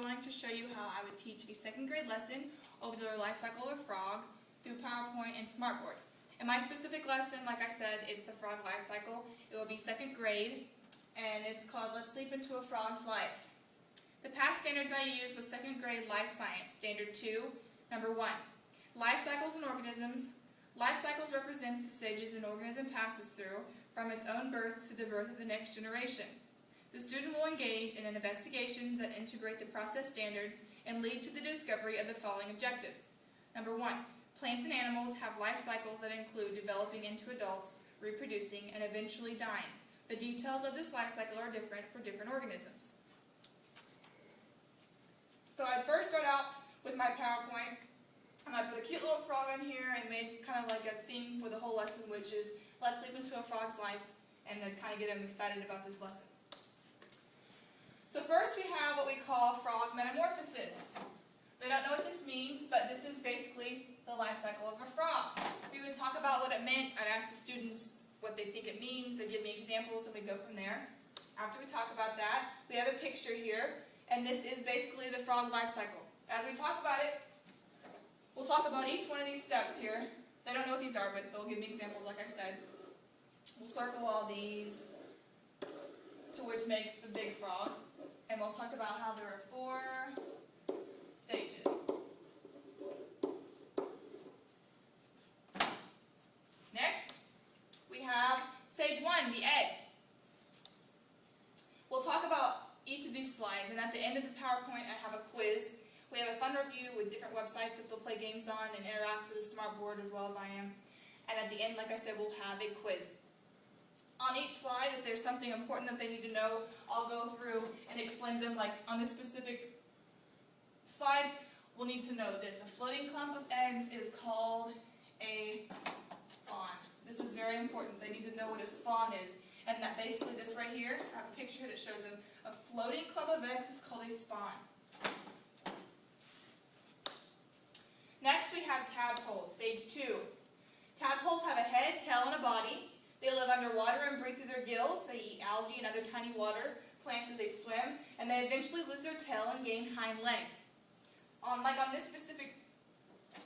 going to show you how I would teach a second grade lesson over the life cycle of a frog through PowerPoint and Smartboard. In my specific lesson, like I said, it's the frog life cycle. It will be second grade, and it's called Let's Sleep Into a Frog's Life. The past standards I used was second grade life science, standard 2, number 1. Life cycles and organisms. Life cycles represent the stages an organism passes through from its own birth to the birth of the next generation. The student will engage in investigations that integrate the process standards and lead to the discovery of the following objectives. Number 1, plants and animals have life cycles that include developing into adults, reproducing, and eventually dying. The details of this life cycle are different for different organisms. So I first start out with my PowerPoint, and I put a cute little frog in here and made kind of like a theme for the whole lesson, which is Let's Sleep Into a Frog's Life, and then kind of get them excited about this lesson. So first we have what we call frog metamorphosis. They don't know what this means, but this is basically the life cycle of a frog. We would talk about what it meant. I'd ask the students what they think it means. They'd give me examples, and we'd go from there. After we talk about that, we have a picture here, and this is basically the frog life cycle. As we talk about it, we'll talk about each one of these steps here. They don't know what these are, but they'll give me examples, like I said. We'll circle all these, to which makes the big frog. And we'll talk about how there are 4 stages. Next, we have stage 1, the egg. We'll talk about each of these slides, and at the end of the PowerPoint, I have a quiz. We have a fun review with different websites that they'll play games on and interact with the Smartboard as well as I am. And at the end, like I said, we'll have a quiz. On each slide, if there's something important that they need to know, I'll go through and explain to them. Like on this specific slide, we'll need to know this. A floating clump of eggs is called a spawn. This is very important. They need to know what a spawn is. And that basically this right here, I have a picture that shows them a floating clump of eggs is called a spawn. Next we have tadpoles, stage 2. Tadpoles have a head, tail, and a body. They live underwater and breathe through their gills. They eat algae and other tiny water plants as they swim, and they eventually lose their tail and gain hind legs. On this specific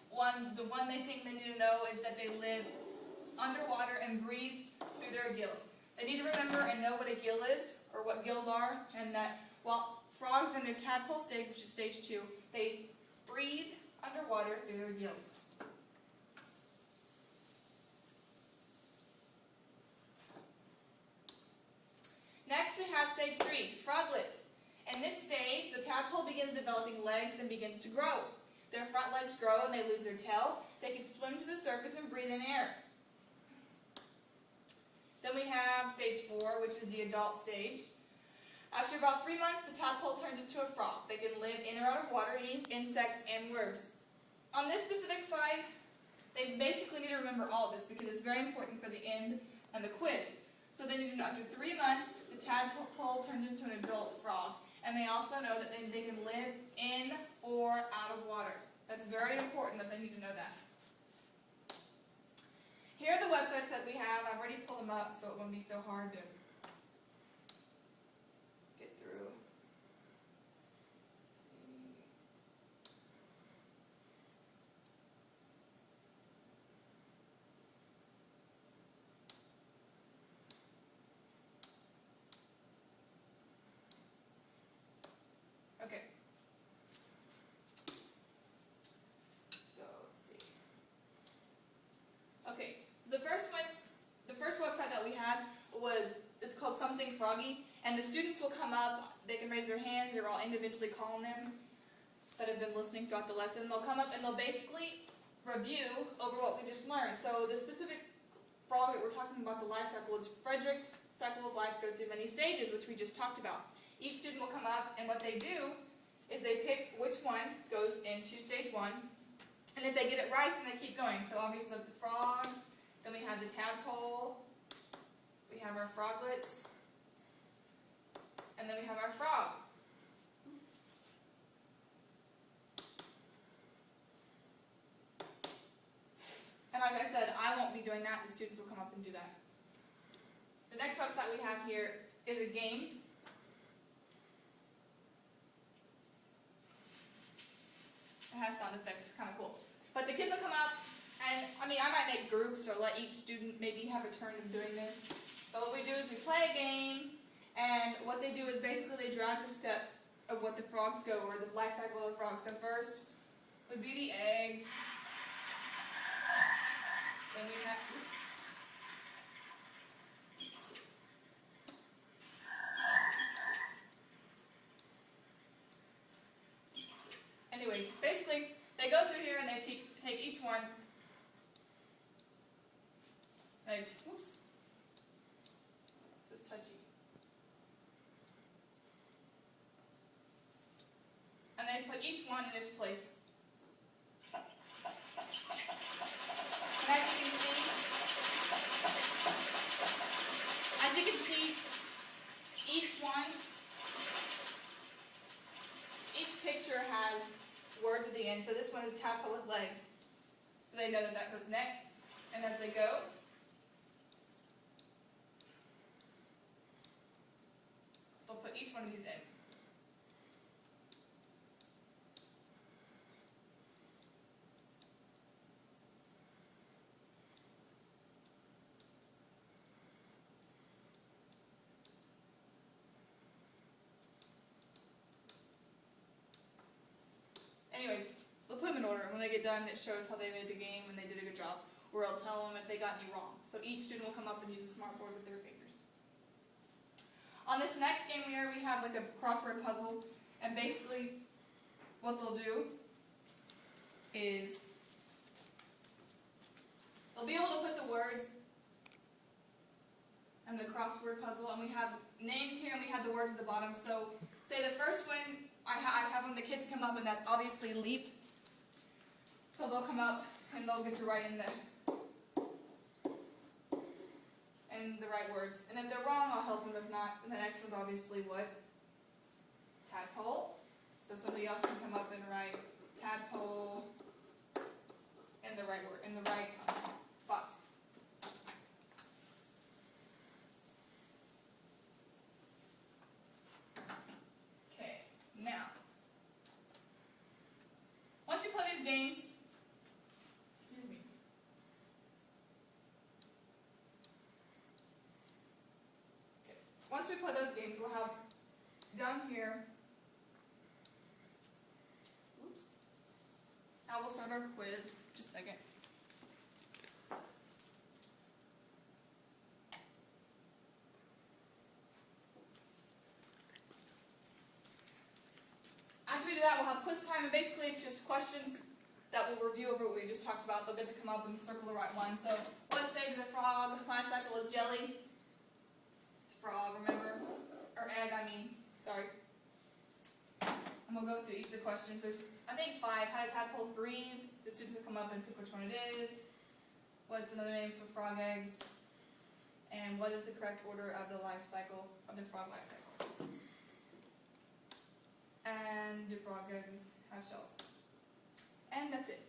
one, the one they think they need to know is that they live underwater and breathe through their gills. They need to remember and know what a gill is, or what gills are, and that while frogs are in their tadpole stage, which is stage 2, they breathe underwater through their gills. Next we have stage 3, froglets. In this stage, the tadpole begins developing legs and begins to grow. Their front legs grow and they lose their tail. They can swim to the surface and breathe in air. Then we have stage 4, which is the adult stage. After about 3 months, the tadpole turns into a frog. They can live in or out of water, eating insects and worms. On this specific slide, they basically need to remember all of this because it's very important for the end and the quiz. So they need to know after 3 months, the tadpole turns into an adult frog. And they also know that they can live in or out of water. That's very important that they need to know that. Here are the websites that we have. I've already pulled them up, so it won't be so hard to get through. Okay. So let's see. Okay, so the first website that we had it's called Something Froggy, and the students will come up, they can raise their hands, or I'll individually call on them that have been listening throughout the lesson. They'll come up and they'll basically review over what we just learned. So the specific frog that we're talking about, the life cycle, it's Frederick cycle of life, goes through many stages, which we just talked about. Each student will come up, and what they do is they pick which one goes into stage 1, and if they get it right, then they keep going. So obviously that's the frogs, then we have the tadpole, we have our froglets, and then we have our frog. And like I said, I won't be doing that, the students will come up and do that. The next website we have here is a game. has sound effects. It's kind of cool. But the kids will come up, and I might make groups or let each student maybe have a turn in doing this. But what we do is we play a game, and what they do is basically they drag the steps of what the frogs go, or the life cycle of the frogs. So first would be the eggs. Then we have, oops. Anyways, basically, they go through here and they take each one. Oops. This is touchy. And they put each one in its place. And as you can see, each picture has words at the end. So this one is tadpole with legs. So they know that that goes next. And as they go, they'll put each one of these in. Anyways, they'll put them in order, and when they get done, it shows how they made the game and they did a good job. Or it'll tell them if they got any wrong. So each student will come up and use a smartboard with their fingers. On this next game here, we have like a crossword puzzle, and basically what they'll do is they'll be able to put the words in the crossword puzzle, and we have names here and we have the words at the bottom. So say the first one, I have them, the kids come up, and that's obviously leap. So they'll come up and they'll get to write in the right words. And if they're wrong, I'll help them. If not, and the next one's obviously what? Tadpole. So somebody else can come up and write tadpole in the right word, in the right spots. Okay, now, once you play these games, once we play those games, we'll have down here, oops, now we'll start our quiz, just a second. After we do that, we'll have quiz time, and basically it's just questions that we'll review over what we just talked about. They'll get to come up and circle the right one. So, what stage of the frog life cycle is jelly? Frog, remember? Or egg, sorry. And we'll go through each of the questions. There's, I think, 5. How do tadpoles breathe? The students will come up and pick which one it is. What's another name for frog eggs? And what is the correct order of the life cycle, of the frog life cycle? And do frog eggs have shells? And that's it.